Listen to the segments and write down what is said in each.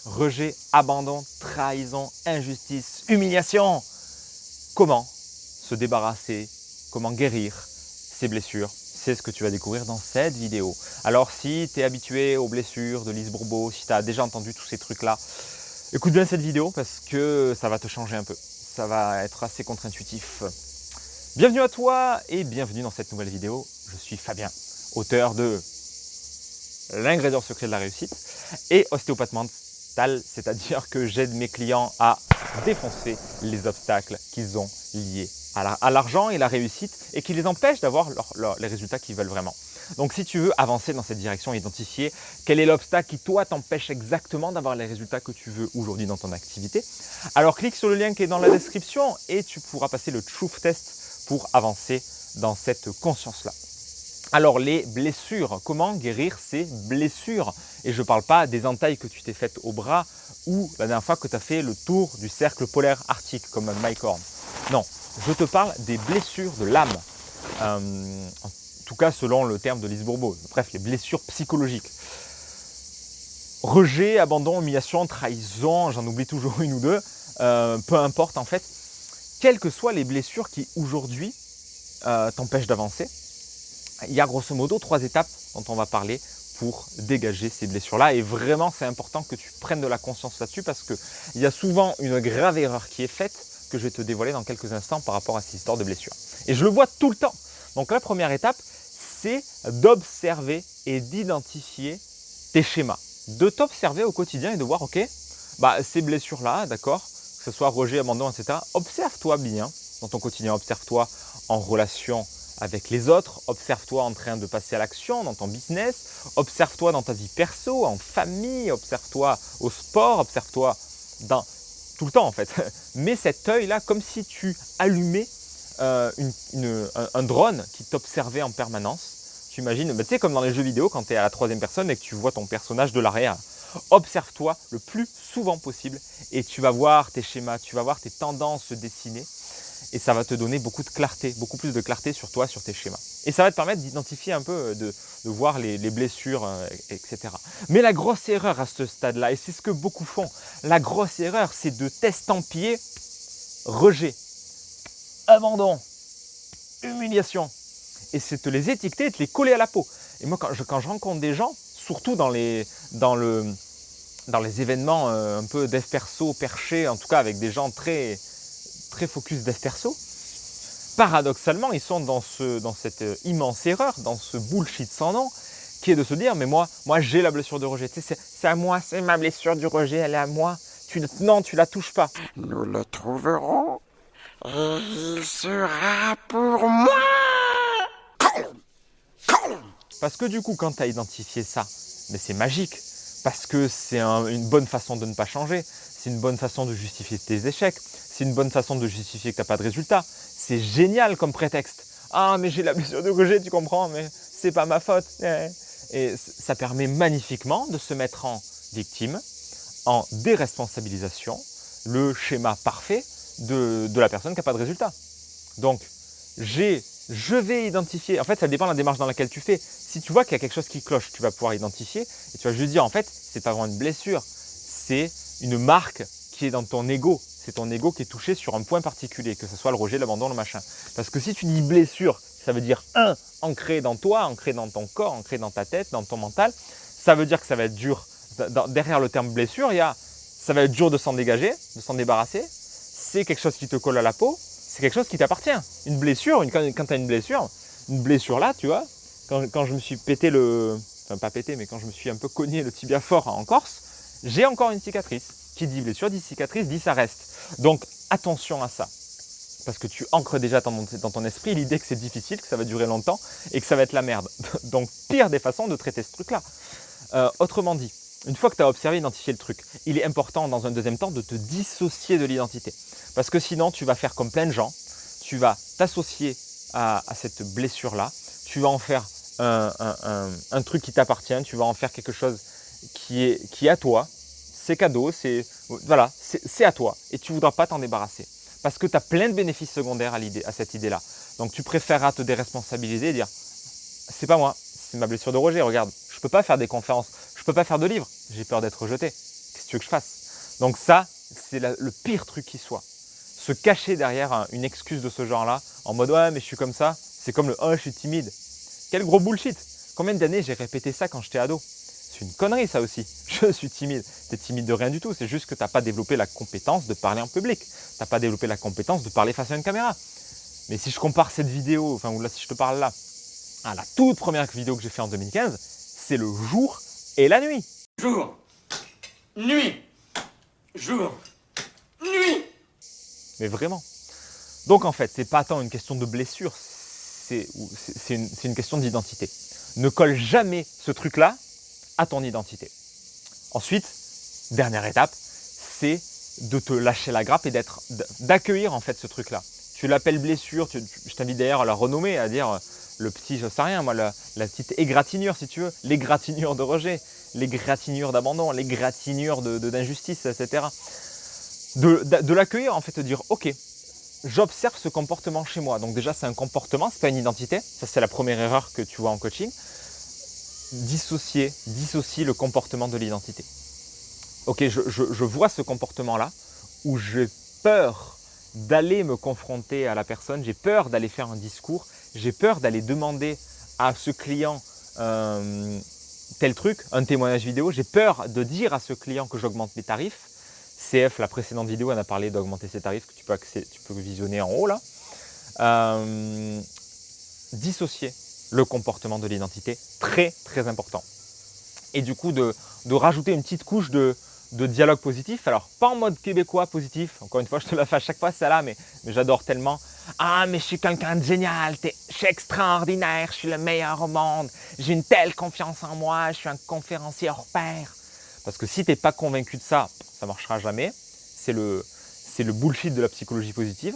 rejet, abandon, trahison, injustice, humiliation. Comment se débarrasser, comment guérir ces blessures? C'est ce que tu vas découvrir dans cette vidéo. Alors si tu es habitué aux blessures de Lise Bourbeau, si tu as déjà entendu tous ces trucs-là, écoute bien cette vidéo parce que ça va te changer un peu. Ça va être assez contre-intuitif. Bienvenue à toi et bienvenue dans cette nouvelle vidéo. Je suis Fabien, auteur de l'ingrédient secret de la réussite et ostéopathe mental, c'est-à-dire que j'aide mes clients à défoncer les obstacles qu'ils ont liés à l'argent et la réussite et qui les empêchent d'avoir les résultats qu'ils veulent vraiment. Donc si tu veux avancer dans cette direction, identifier quel est l'obstacle qui toi t'empêche exactement d'avoir les résultats que tu veux aujourd'hui dans ton activité, alors clique sur le lien qui est dans la description et tu pourras passer le Truth Test pour avancer dans cette conscience-là. Alors les blessures, comment guérir ces blessures? Et je ne parle pas des entailles que tu t'es faites au bras ou la dernière fois que tu as fait le tour du cercle polaire arctique comme Mike Horn. Non, je te parle des blessures de l'âme, en tout cas selon le terme de Lise Bourbeau. Bref, les blessures psychologiques. Rejet, abandon, humiliation, trahison, j'en oublie toujours une ou deux, peu importe en fait. Quelles que soient les blessures qui aujourd'hui t'empêchent d'avancer, il y a grosso modo 3 étapes dont on va parler pour dégager ces blessures-là. Et vraiment, c'est important que tu prennes de la conscience là-dessus parce qu'il y a souvent une grave erreur qui est faite que je vais te dévoiler dans quelques instants par rapport à cette histoire de blessure. Et je le vois tout le temps. Donc la première étape, c'est d'observer et d'identifier tes schémas. De t'observer au quotidien et de voir, ok, ces blessures-là, d'accord, que ce soit rejet, abandon, etc. Observe-toi bien dans ton quotidien, observe-toi en relation avec les autres, observe-toi en train de passer à l'action dans ton business, observe-toi dans ta vie perso, en famille, observe-toi au sport, observe-toi dans tout le temps en fait. Mets cet œil-là comme si tu allumais un drone qui t'observait en permanence. Tu imagines, tu sais comme dans les jeux vidéo quand tu es à la 3e personne et que tu vois ton personnage de l'arrière. Observe-toi le plus souvent possible et tu vas voir tes schémas, tu vas voir tes tendances se dessiner. Et ça va te donner beaucoup de clarté, beaucoup plus de clarté sur toi, sur tes schémas. Et ça va te permettre d'identifier un peu, de voir les blessures, etc. Mais la grosse erreur à ce stade-là, et c'est ce que beaucoup font, la grosse erreur, c'est de t'estampiller rejet, abandon, humiliation. Et c'est de les étiqueter et de les coller à la peau. Et moi, quand je rencontre des gens, surtout dans les événements un peu dev perso, perché, en tout cas avec des gens très focus dev perso, paradoxalement, ils sont dans cette immense erreur, dans ce bullshit sans nom, qui est de se dire, mais moi j'ai la blessure de rejet. Tu sais, c'est à moi, c'est ma blessure du rejet, elle est à moi. Non, tu la touches pas. Nous le trouverons et il sera pour moi. Parce que du coup, quand tu as identifié ça, mais c'est magique. Parce que c'est une bonne façon de ne pas changer. C'est une bonne façon de justifier tes échecs. C'est une bonne façon de justifier que tu n'as pas de résultat. C'est génial comme prétexte. Ah, mais j'ai la blessure de rejet, tu comprends, mais c'est pas ma faute. Et ça permet magnifiquement de se mettre en victime, en déresponsabilisation, le schéma parfait de la personne qui n'a pas de résultat. Donc, je vais identifier, en fait ça dépend de la démarche dans laquelle tu fais. Si tu vois qu'il y a quelque chose qui cloche, tu vas pouvoir identifier et tu vas juste dire en fait, c'est pas vraiment une blessure, c'est une marque qui est dans ton ego. C'est ton ego qui est touché sur un point particulier, que ce soit le rejet, l'abandon, le machin. Parce que si tu dis blessure, ça veut dire ancré dans toi, ancré dans ton corps, ancré dans ta tête, dans ton mental, ça veut dire que ça va être dur. Derrière le terme blessure, ça va être dur de s'en dégager, de s'en débarrasser. C'est quelque chose qui te colle à la peau. C'est quelque chose qui t'appartient. Une blessure, quand tu as une blessure là, tu vois, quand je me suis pété enfin pas pété, mais quand je me suis un peu cogné le tibia fort en Corse, j'ai encore une cicatrice. Qui dit blessure, dit cicatrice, dit ça reste. Donc attention à ça. Parce que tu ancres déjà dans ton esprit l'idée que c'est difficile, que ça va durer longtemps et que ça va être la merde. Donc pire des façons de traiter ce truc-là. Autrement dit, une fois que tu as observé, identifié le truc, il est important dans un deuxième temps de te dissocier de l'identité. Parce que sinon, tu vas faire comme plein de gens, tu vas t'associer à cette blessure-là, tu vas en faire un truc qui t'appartient, tu vas en faire quelque chose qui est à toi, c'est cadeau, c'est à toi et tu ne voudras pas t'en débarrasser. Parce que tu as plein de bénéfices secondaires à cette idée-là. Donc tu préféreras te déresponsabiliser et dire « c'est pas moi, c'est ma blessure de rejet, regarde, je ne peux pas faire des conférences, je ne peux pas faire de livres, j'ai peur d'être rejeté. Qu'est-ce que tu veux que je fasse? Donc ça, c'est le pire truc qui soit. Se cacher derrière une excuse de ce genre-là, en mode « ouais, mais je suis comme ça », c'est comme le « oh, je suis timide ». Quel gros bullshit! Combien d'années j'ai répété ça quand j'étais ado? C'est une connerie ça aussi. Je suis timide. Tu es timide de rien du tout. C'est juste que tu n'as pas développé la compétence de parler en public. Tu n'as pas développé la compétence de parler face à une caméra. Mais si je compare cette vidéo, enfin ou là si je te parle là, à la toute première vidéo que j'ai fait en 2015, c'est le jour et la nuit. Jour, nuit, jour, nuit. Mais vraiment. Donc en fait, c'est pas tant une question de blessure, c'est une question d'identité. Ne colle jamais ce truc-là à ton identité. Ensuite, dernière étape, c'est de te lâcher la grappe et d'accueillir en fait ce truc-là. Tu l'appelles blessure, je t'invite d'ailleurs à la renommer, à dire le petit, je sais rien moi, la petite égratignure si tu veux, l'égratignure de rejet, l'égratignure d'abandon, l'égratignure d'injustice, etc. De l'accueillir en fait, te dire ok, j'observe ce comportement chez moi. Donc déjà c'est un comportement, c'est pas une identité. Ça c'est la première erreur que tu vois en coaching. Dissocie le comportement de l'identité. Ok, je vois ce comportement-là où j'ai peur d'aller me confronter à la personne, j'ai peur d'aller faire un discours, j'ai peur d'aller demander à ce client tel truc, un témoignage vidéo, j'ai peur de dire à ce client que j'augmente mes tarifs. CF, la précédente vidéo, elle a parlé d'augmenter ses tarifs que tu peux visionner en haut là. Dissocier le comportement de l'identité, très très important. Et du coup, de rajouter une petite couche de dialogue positif. Alors, pas en mode québécois positif. Encore une fois, je te la fais à chaque fois, celle-là, mais j'adore tellement. Ah, mais je suis quelqu'un de génial, je suis extraordinaire, je suis le meilleur au monde, j'ai une telle confiance en moi, je suis un conférencier hors pair. Parce que si tu n'es pas convaincu de ça, ça ne marchera jamais. C'est le bullshit de la psychologie positive.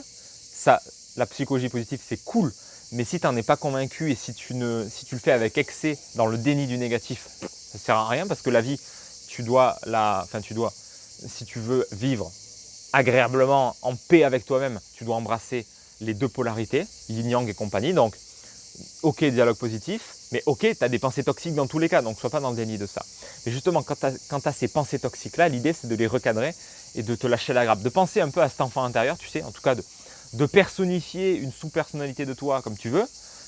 La psychologie positive, c'est cool, mais si tu n'en es pas convaincu et si tu le fais avec excès dans le déni du négatif, ça ne sert à rien parce que la vie, si tu veux vivre agréablement, en paix avec toi-même, tu dois embrasser les deux polarités, yin-yang et compagnie. Donc, ok, dialogue positif, mais ok, tu as des pensées toxiques dans tous les cas, donc sois pas dans le déni de ça. Mais justement, quand tu as ces pensées toxiques-là, l'idée, c'est de les recadrer et de te lâcher la grappe, de penser un peu à cet enfant intérieur, tu sais, en tout cas de personnifier une sous-personnalité de toi comme tu veux.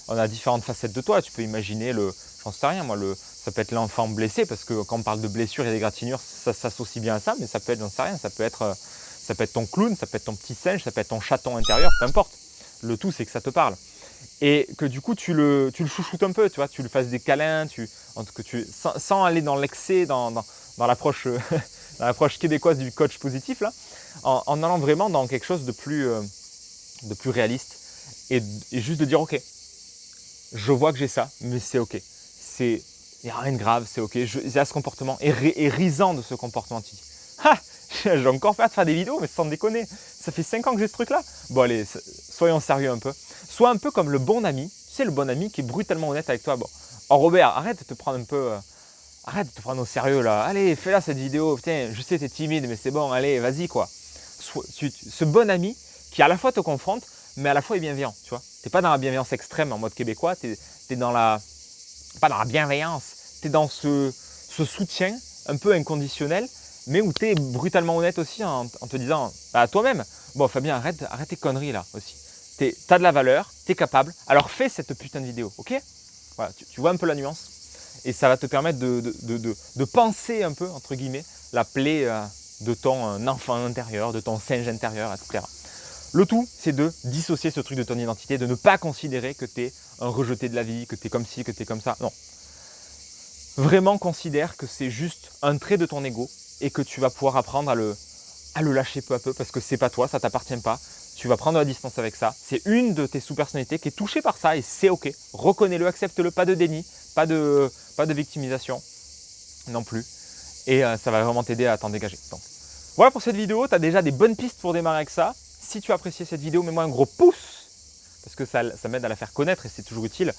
On a différentes facettes de toi, tu peux imaginer j'en sais rien, moi, ça peut être l'enfant blessé, parce que quand on parle de blessure et d'égratignure, ça s'associe bien à ça, mais ça peut être, j'en sais rien, ça peut être ton clown, ça peut être ton petit singe, ça peut être ton chaton intérieur, peu importe. Le tout, c'est que ça te parle. Et que du coup, tu le chouchoutes un peu, tu vois, tu lui fasses des câlins, sans aller dans l'excès, dans l'approche québécoise du coach positif, là, en allant vraiment dans quelque chose de plus réaliste et juste de dire ok, je vois que j'ai ça, mais c'est ok. Il n'y a rien de grave, c'est ok. J'ai ce comportement et risant de ce comportement. Tu dis, ah, j'ai encore peur de faire des vidéos, mais sans déconner. Ça fait 5 ans que j'ai ce truc-là. Bon, allez, soyons sérieux un peu. Sois un peu comme le bon ami. Tu sais, le bon ami qui est brutalement honnête avec toi. Bon, oh Robert, arrête de te prendre un peu. Arrête de te prendre au sérieux là. Allez, fais-la cette vidéo. Putain, je sais, t'es timide, mais c'est bon, allez, vas-y quoi. Ce bon ami qui à la fois te confronte, mais à la fois est bienveillant, tu vois. Tu n'es pas dans la bienveillance extrême en mode québécois, tu es dans pas dans la bienveillance, tu es dans ce soutien un peu inconditionnel, mais où tu es brutalement honnête aussi en te disant à toi-même, bon Fabien, arrête tes conneries là aussi. Tu as de la valeur, tu es capable, alors fais cette putain de vidéo, ok? Voilà, tu vois un peu la nuance et ça va te permettre de penser un peu, entre guillemets, la plaie de ton enfant intérieur, de ton singe intérieur, etc. Le tout, c'est de dissocier ce truc de ton identité, de ne pas considérer que tu es un rejeté de la vie, que tu es comme ci, que tu es comme ça. Non. Vraiment considère que c'est juste un trait de ton ego et que tu vas pouvoir apprendre à le lâcher peu à peu parce que c'est pas toi, ça ne t'appartient pas. Tu vas prendre la distance avec ça. C'est une de tes sous-personnalités qui est touchée par ça et c'est ok. Reconnais-le, accepte-le, pas de déni, pas de victimisation non plus. Et ça va vraiment t'aider à t'en dégager. Donc, voilà pour cette vidéo, tu as déjà des bonnes pistes pour démarrer avec ça. Si tu as apprécié cette vidéo, mets-moi un gros pouce parce que ça m'aide à la faire connaître et c'est toujours utile.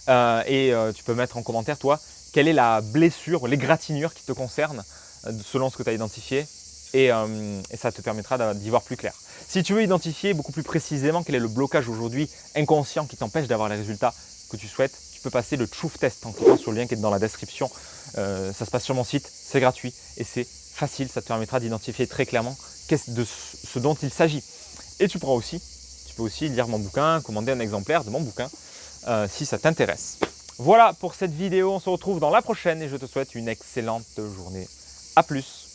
Tu peux mettre en commentaire, toi, quelle est la blessure, l'égratignure qui te concerne selon ce que tu as identifié et ça te permettra d'y voir plus clair. Si tu veux identifier beaucoup plus précisément quel est le blocage aujourd'hui inconscient qui t'empêche d'avoir les résultats que tu souhaites, tu peux passer le Truth Test en cliquant sur le lien qui est dans la description. Ça se passe sur mon site, c'est gratuit et c'est facile, ça te permettra d'identifier très clairement de ce dont il s'agit. Et tu peux aussi lire mon bouquin, commander un exemplaire de mon bouquin si ça t'intéresse. Voilà pour cette vidéo, on se retrouve dans la prochaine et je te souhaite une excellente journée. À plus.